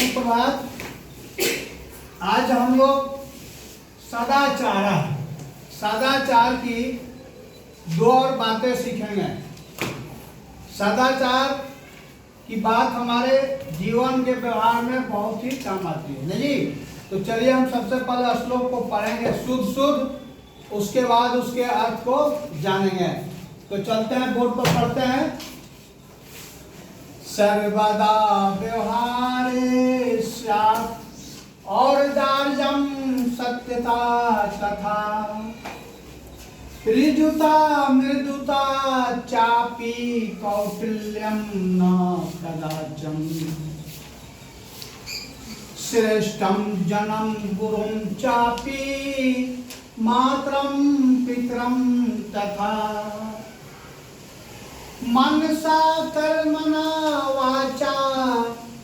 सुप्रभात। आज हम लोग सदाचार की दो और बातें सीखेंगे। सदाचार की बात हमारे जीवन के व्यवहार में बहुत ही काम आती है नहीं जी। तो चलिए हम सबसे पहले श्लोक को पढ़ेंगे शुद्ध, उसके बाद उसके अर्थ को जानेंगे। तो चलते हैं, बोर्ड पर पढ़ते हैं। सर्वदा व्यवहारे स्यात् और दार्जम सत्यता तथा ऋजुता मृदुता चापि कौटिल्यं न कदाचन श्रेष्ठं जनं गुरुं चापि मातरं पितरं तथा मनसा कर्मणा वाचा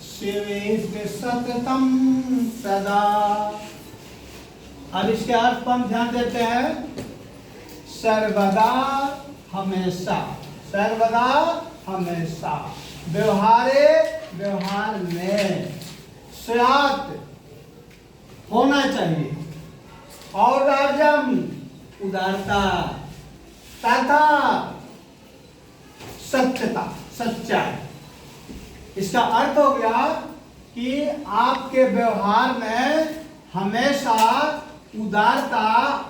सेवेत सततं सदा। अब इसके अर्थ पर हम ध्यान देते हैं। सर्वदा हमेशा, सर्वदा हमेशा, व्यवहारे व्यवहार में, स्यात् होना चाहिए, और राजम उदारता, तथा सत्यता सच्चाई। इसका अर्थ हो गया कि आपके व्यवहार में हमेशा उदारता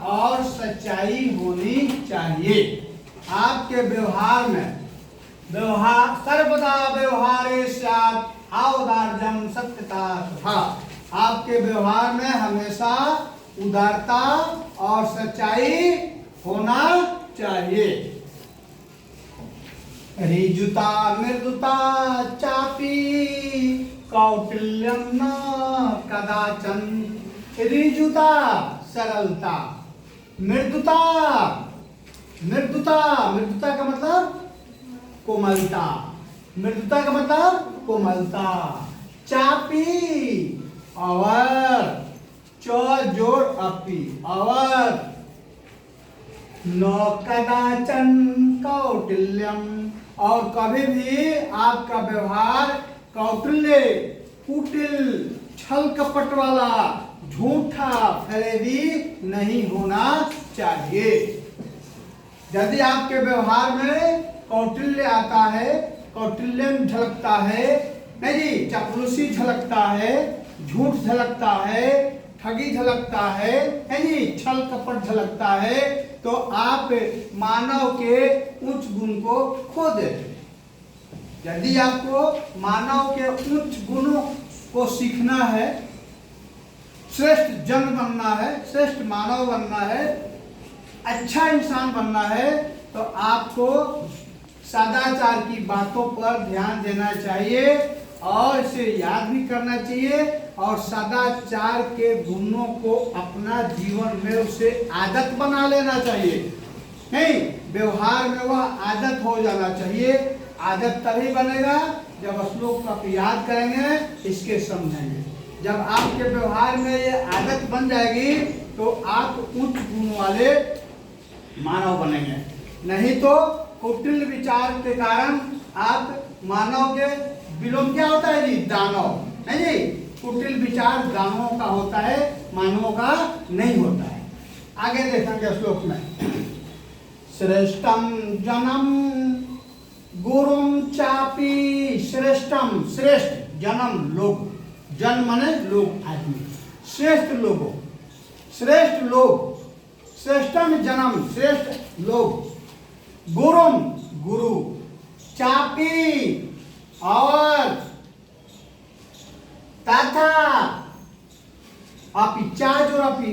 और सच्चाई होनी चाहिए। आपके व्यवहार में सर्वदा व्यवहारे स्यात् औदार्यं सत्यता तथा, आपके व्यवहार में हमेशा उदारता और सच्चाई होना चाहिए। ऋजुता मृदुता चापि कौटिल्यं न कदाचन। ऋजुता सरलता, मृदुता मृदुता का मतलब कोमलता, मृदुता का मतलब कोमलता। चापी और जोड़ अपी और न कदाचन कौटिल्यम, और कभी भी आपका व्यवहार कौटिल्य, कुटिल, छल कपट वाला, झूठा, फरेबी नहीं होना चाहिए। यदि आपके व्यवहार में कौटिल्य आता है, कौटिल्य झलकता है नहीं जी, चापलूसी झलकता है, झूठ झलकता है, ठगी झलकता है जी, छल कपट झलकता है, तो आप मानव के उच्च गुण को खो देते। यदि आपको मानव के उच्च गुणों को सीखना है, श्रेष्ठ जन बनना है, श्रेष्ठ मानव बनना है, अच्छा इंसान बनना है, तो आपको सदाचार की बातों पर ध्यान देना चाहिए और इसे याद भी करना चाहिए, और सदाचार के गुणों को अपना जीवन में उसे आदत बना लेना चाहिए। नहीं, व्यवहार में वह आदत हो जाना चाहिए। आदत तभी बनेगा जब श्लोक को याद करेंगे, इसके समझेंगे। जब आपके व्यवहार में ये आदत बन जाएगी तो आप उच्च गुण वाले मानव बनेंगे। नहीं तो कुटिल विचार के कारण आप मानव के विलोम क्या होता है जी, दानव नहीं जी। कुटिल विचार दानवों का होता है, मानवों का नहीं होता है। आगे देखेंगे श्लोक में। श्रेष्ठम जनम गुरुम चापी, श्रेष्ठम श्रेष्ठ, जन्म लोग, जन माने लोग, आदमी, श्रेष्ठ लोगों, श्रेष्ठ लोग, श्रेष्ठम जन्म श्रेष्ठ लोग, गुरुम गुरु, चापी और तथा, अपि चाज और अपि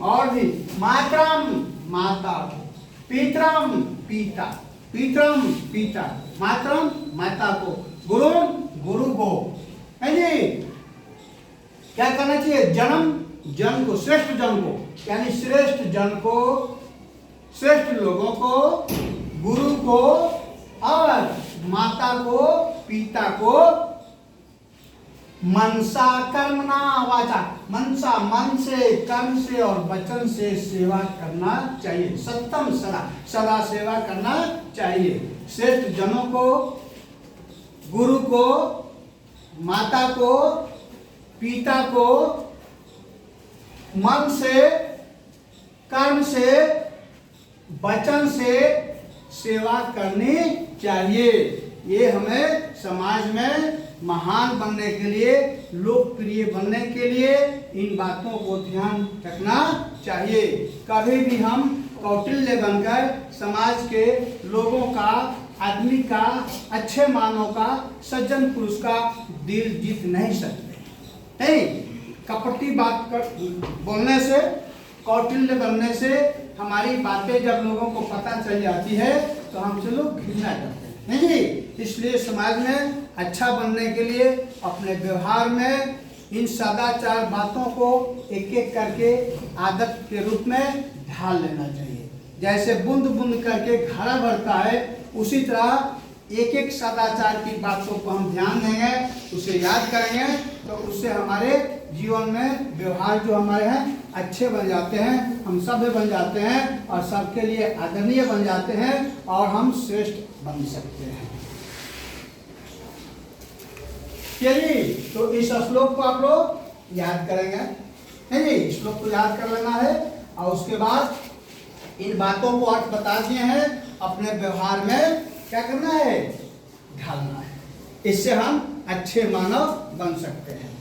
और भी, मातरम माता, पितरम पिता, पितरम पिता, मातरम माता को, गुरुम गुरु को है जी। क्या करना चाहिए, जन्म जन को, श्रेष्ठ जन को, यानी श्रेष्ठ जन को, श्रेष्ठ लोगों को, गुरु को और माता को, पिता को, मनसा कर्मणा वाचा, मनसा मन से, कर्म से और वचन से सेवा करना चाहिए। सत्यम सदा, सदा सेवा करना चाहिए। श्रेष्ठ जनों को, गुरु को, माता को, पिता को मन से, कर्म से, वचन से सेवा करनी चाहिए। ये हमें समाज में महान बनने के लिए, लोकप्रिय बनने के लिए इन बातों को ध्यान रखना चाहिए। कभी भी हम कौटिल्य बनकर समाज के लोगों का, आदमी का, अच्छे मानव का, सज्जन पुरुष का दिल जीत नहीं सकते। नहीं, कपटी बात कर बोलने से, कौटिल्य बनने से हमारी बातें जब लोगों को पता चल जाती है तो हमसे लोग घृणा करते हैं। नहीं जी, इसलिए समाज में अच्छा बनने के लिए अपने व्यवहार में इन सदाचार बातों को एक एक करके आदत के रूप में ढाल लेना चाहिए। जैसे बूंद बूंद करके घड़ा भरता है, उसी तरह एक एक सदाचार की बातों को हम ध्यान देंगे, उसे याद करेंगे, तो उससे हमारे जीवन में व्यवहार जो हमारे हैं अच्छे बन जाते हैं, हम सभ्य बन जाते हैं और सबके लिए आदरणीय बन जाते हैं और हम श्रेष्ठ बन सकते हैं। चलिए, तो इस श्लोक को आप लोग याद करेंगे। है जी, श्लोक को याद कर लेना है और उसके बाद इन बातों को अर्थ बता दिए हैं, अपने व्यवहार में क्या करना है, ढालना है। इससे हम अच्छे मानव बन सकते हैं।